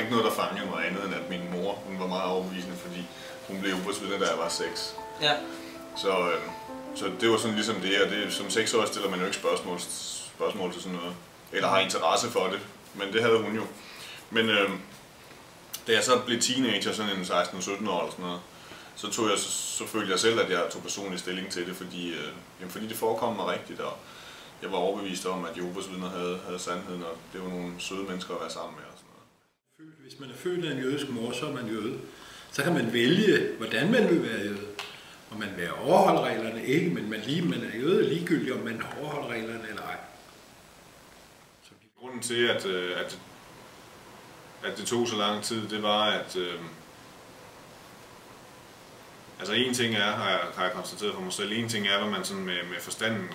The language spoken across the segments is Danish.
ikke noget, der fangede mig andet, end at min mor, hun var meget overbevisende, fordi hun blev Jehovas vidne, da jeg var 6. Ja. Så det var sådan ligesom det, og det, som 6-årig stiller man jo ikke spørgsmål til sådan noget, eller har interesse for det, men det havde hun jo. Men da jeg så blev teenager, sådan en 16-17 år eller sådan noget, så følte jeg selv, at jeg tog personlig stilling til det, fordi det forekom mig rigtigt, og jeg var overbevist om, at Jehovas vidner havde sandheden, og det var nogle søde mennesker at være sammen med. Og sådan noget. Hvis man er født af en jødisk mor, så er man jøde. Så kan man vælge, hvordan man vil være jøde. Og man vil overholde reglerne ikke, men man er jøde ligegyldigt, om man overholder reglerne eller ej. Så grunden til, at det tog så lang tid, det var, at altså en ting er, har jeg konstateret for mig selv, en ting er, hvad man sådan med forstanden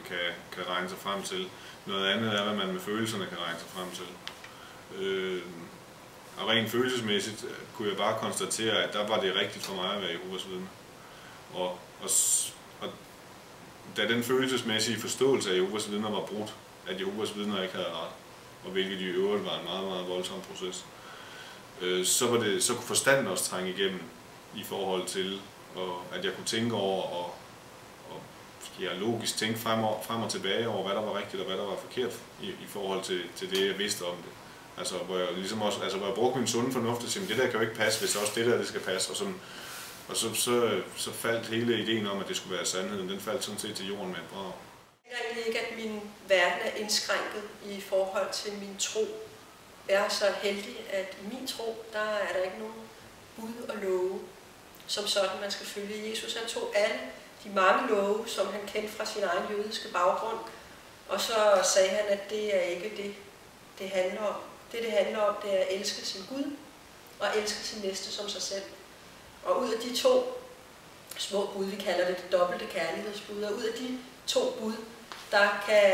kan regne sig frem til. Noget andet er, hvad man med følelserne kan regne sig frem til. Og rent følelsesmæssigt kunne jeg bare konstatere, at der var det rigtigt for mig at være Jehovas vidne. Og da den følelsesmæssige forståelse af Jehovas vidner var brudt, at Jehovas vidner ikke havde ret, og hvilket i øvrigt var en meget, meget voldsom proces, så kunne forstanden også trænge igennem i forhold til, at jeg kunne tænke over og logisk tænke frem og tilbage over, hvad der var rigtigt og hvad der var forkert i forhold til det, jeg vidste om det. Altså, hvor jeg ligesom også, hvor jeg brugte min sunde fornuft og sige, det der kan jo ikke passe, hvis også det der det skal passe. Og så faldt hele ideen om, at det skulle være sandheden, den faldt sådan set til jorden med et brag. Jeg mener egentlig ikke, at min verden er indskrænket i forhold til min tro. Jeg er så heldig, at i min tro, der er der ikke nogen bud og love, som sådan man skal følge. Jesus han tog alle de mange love, som han kendte fra sin egen jødiske baggrund, og så sagde han, at det er ikke det handler om. Det handler om, det er at elske sin Gud og elske sin næste som sig selv. Og ud af de 2 små bud, vi kalder det dobbelte kærlighedsbud, og ud af de 2 bud, der kan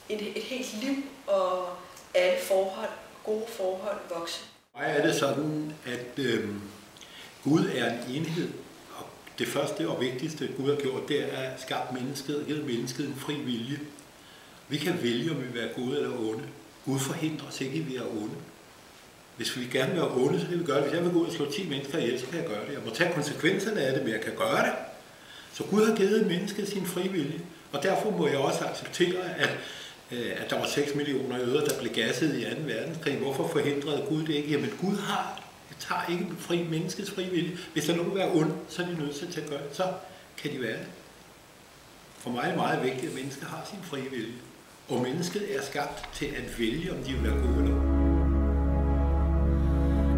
et helt liv og alle forhold, gode forhold vokse. For mig er det sådan, at Gud er en enhed, og det første og vigtigste Gud har gjort, det er at skabe mennesket og givet mennesket en fri vilje. Vi kan vælge, om vi vil være gode eller onde. Gud forhindrer os ikke, at vi er onde. Hvis vi gerne vil være onde, så kan vi gøre det. Hvis jeg vil gå ud og slå 10 mennesker ihjel, så kan jeg gøre det. Jeg må tage konsekvenserne af det, men jeg kan gøre det. Så Gud har givet mennesket sin frivillige, og derfor må jeg også acceptere, at der var 6 millioner jøder, der blev gasset i 2. verdenskrig. Hvorfor forhindrede Gud det ikke? Jamen Gud tager ikke menneskets frivillige. Hvis der er nogen, der er onde, så er de nødt til at gøre det. Så kan de være det. For mig er det meget vigtigt, at mennesket har sin frivillige. Og mennesket er skabt til at vælge, om de vil være gode eller onde.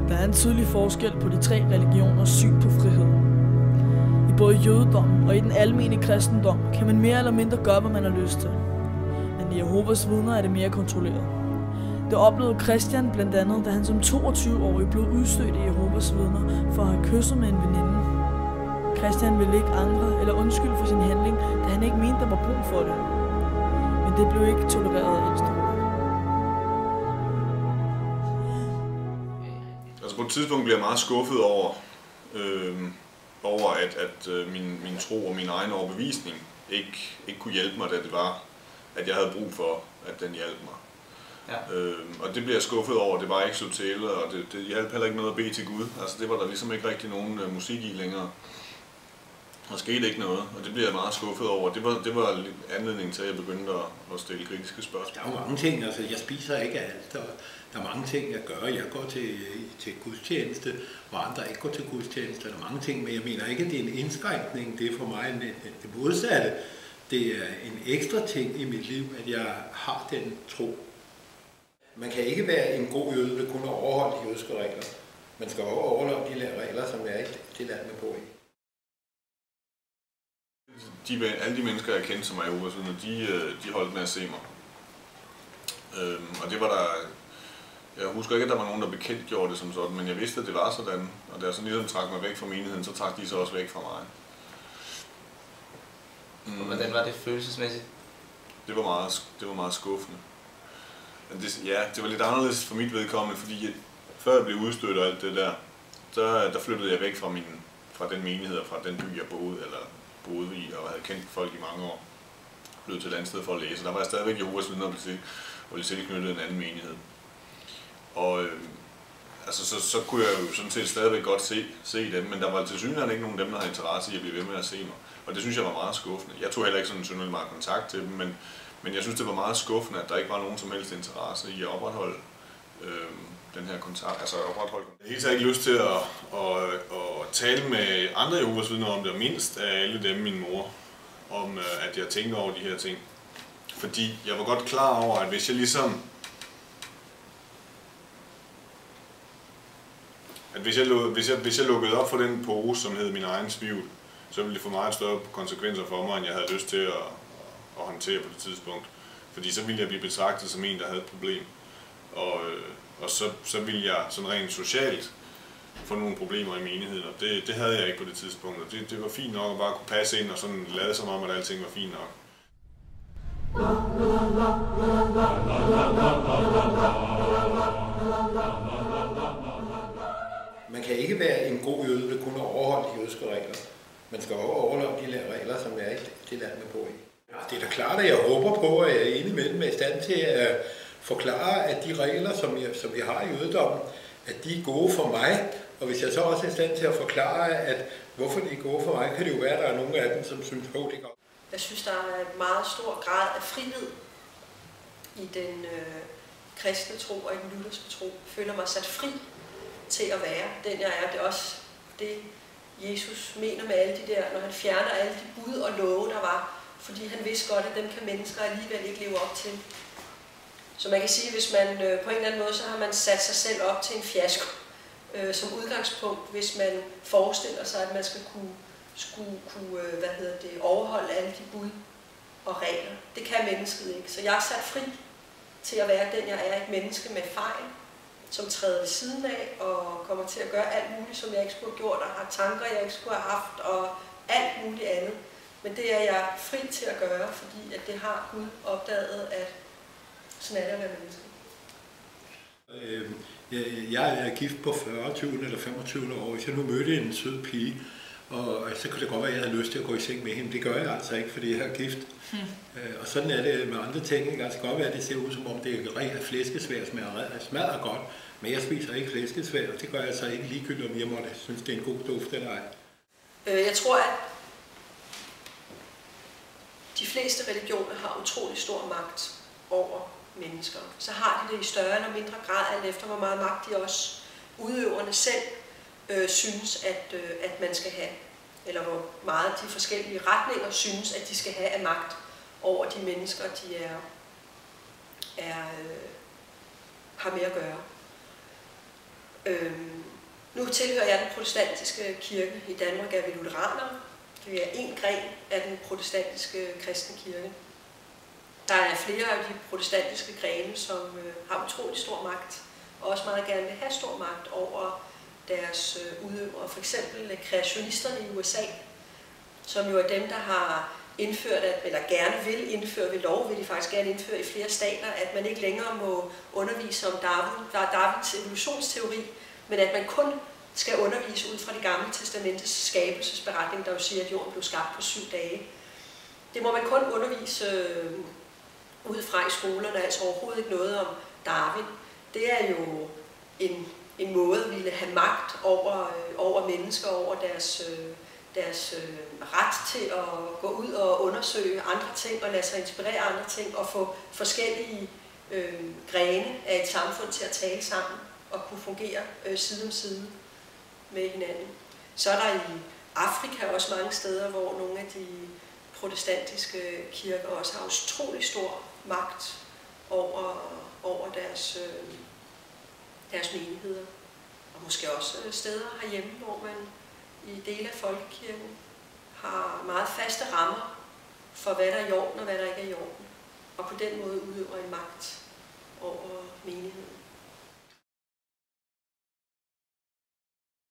Der er en tydelig forskel på de 3 religioners syn på frihed. I både jødedommen og i den almene kristendom kan man mere eller mindre gøre, hvad man har lyst til. Men i Jehovas vidner er det mere kontrolleret. Det oplevede Christian blandt andet, da han som 22-årig blev udstødt i Jehovas vidner for at have kysset med en veninde. Christian ville ikke angre eller undskylde for sin handling, da han ikke mente, der var brug for det. Men det blev ikke tolereret af ældsterådet. Altså på et tidspunkt blev jeg meget skuffet over at min tro og min egen overbevisning ikke kunne hjælpe mig, da det var, at jeg havde brug for, at den hjalp mig. Ja. Og det blev jeg skuffet over, det var ikke så til, og det hjalp heller ikke noget at bede til Gud. Altså det var der ligesom ikke rigtig nogen musik i længere. Der skete ikke noget, og det blev jeg meget skuffet over. Det var anledningen til, at jeg begyndte at stille kritiske spørgsmål. Der er jo mange ting, altså jeg spiser ikke alt, og der er mange ting, jeg gør. Jeg går til gudstjeneste, hvor andre ikke går til gudstjeneste. Der er mange ting, men jeg mener ikke, at det er en indskrænkning. Det er for mig det modsatte. Det er en ekstra ting i mit liv, at jeg har den tro. Man kan ikke være en god jøde ved kun at overholde de jødiske regler. Man skal også overholde de regler, som er i det land, man bor i. Alle de mennesker, jeg kendte, som er Jehovas vidner, de holdt med at se mig. Og det var der... Jeg husker ikke, at der var nogen, der bekendtgjorde det som sådan, men jeg vidste, at det var sådan. Og da jeg så ligesom trak mig væk fra menigheden, så trak de så også væk fra mig. Og hvordan var det følelsesmæssigt? Det var meget skuffende. Men det var lidt anderledes for mit vedkommende, fordi før jeg blev udstødt og alt det der flyttede jeg væk fra den menighed og fra den by, jeg boede i og havde kendt folk i mange år. Blev til et andet sted for at læse. Der var jeg stadigvæk Jehovas vidner og blev tilknyttet en anden menighed. Og altså så kunne jeg jo sådan set stadigvæk godt se dem, men der var tilsyneladende ikke nogen af dem, der havde interesse i at blive ved med at se mig. Og det synes jeg var meget skuffende. Jeg tog heller ikke sådan synderligt meget kontakt til dem, men jeg synes, det var meget skuffende, at der ikke var nogen som helst interesse i at opretholde den her kontakt. Altså opretholde. Jeg har helt taget ikke lyst til at tale med andre Jehovas vidner om det, og mindst af alle dem min mor, om at jeg tænker over de her ting. Fordi jeg var godt klar over, at hvis jeg ligesom hvis jeg lukkede op for den pose, som hed min egen tvivl, så ville det få meget større konsekvenser for mig, end jeg havde lyst til at håndtere på det tidspunkt. Fordi så ville jeg blive betragtet som en, der havde et problem. Og så ville jeg sådan rent socialt få nogle problemer i menigheden, og det havde jeg ikke på det tidspunkt. Og det var fint nok at bare kunne passe ind og sådan lade som om, at alting var fint nok. Man kan ikke være en god jøde ved kun at overholde de jødiske regler. Man skal også overholde de regler, som er i det land, man bor i. Ja, det er da klart, at jeg håber på, at jeg indimellem er i stand til at forklare, at de regler, som vi har i jødedommen, at de er gode for mig. Og hvis jeg så også er i stand til at forklare, at hvorfor de er gode for mig, kan det jo være, at der er nogle af dem, som synes, at det går. Jeg synes, der er en meget stor grad af frihed i den kristne tro og i den lutherske tro. Jeg føler mig sat fri til at være den, jeg er. Det er også det, Jesus mener med alle de der, når han fjerner alle de bud og love, der var. Fordi han vidste godt, at dem kan mennesker alligevel ikke leve op til. Så man kan sige, at hvis man på en eller anden måde, så har man sat sig selv op til en fiasko som udgangspunkt, hvis man forestiller sig, at man skulle kunne overholde alle de bud og regler. Det kan mennesket ikke. Så jeg er sat fri til at være den, jeg er, et menneske med fejl, som træder ved siden af og kommer til at gøre alt muligt, som jeg ikke skulle have gjort, og har tanker, jeg ikke skulle have haft, og alt muligt andet. Men det er jeg fri til at gøre, fordi at det har Gud opdaget, at sådan er det at være menneske. Jeg er gift på 40, 20 eller 25 år. Hvis jeg nu mødte en sød pige, og så kunne det godt være, at jeg havde lyst til at gå i seng med hende. Det gør jeg altså ikke, fordi jeg er gift. Og sådan er det med andre ting. Det kan altså godt være, at det ser ud som om, det er rent flæskesvær, smadrer godt. Men jeg spiser ikke flæskesvær, og det gør jeg så ikke ligegyldigt, om jeg måtte synes, det er en god duft eller ej. Jeg tror, at de fleste religioner har utrolig stor magt over mennesker. Så har de det i større eller mindre grad, alt efter hvor meget magt de også udøverne selv synes, at man skal have. Eller hvor meget de forskellige retninger synes, at de skal have af magt over de mennesker, de har med at gøre. Nu tilhører jeg den protestantiske kirke. I Danmark er vi lutheranere. Det er en gren af den protestantiske kristne kirke. Der er flere af de protestantiske grene, som har utrolig stor magt, og også meget gerne vil have stor magt over deres udøvere. For eksempel kreationisterne i USA, som jo er dem, der har indført, eller gerne vil indføre ved lov, vil de faktisk gerne indføre i flere stater, at man ikke længere må undervise om Darwins evolutionsteori, men at man kun skal undervise ud fra det gamle testamentets skabelsesberetning, der jo siger, at jorden blev skabt på 7 dage. Det må man kun undervise ud fra i skolerne, altså overhovedet ikke noget om Darwin. Det er jo en måde at ville have magt over mennesker, over deres ret til at gå ud og undersøge andre ting og lade sig inspirere andre ting og få forskellige grene af et samfund til at tale sammen og kunne fungere side om side med hinanden. Så er der i Afrika også mange steder, hvor nogle af de protestantiske kirker også har utrolig stor magt over deres menigheder. Og måske også steder herhjemme, hvor man i dele af folkekirken har meget faste rammer for, hvad der er i orden og hvad der ikke er i orden. Og på den måde udøver en magt over menigheden.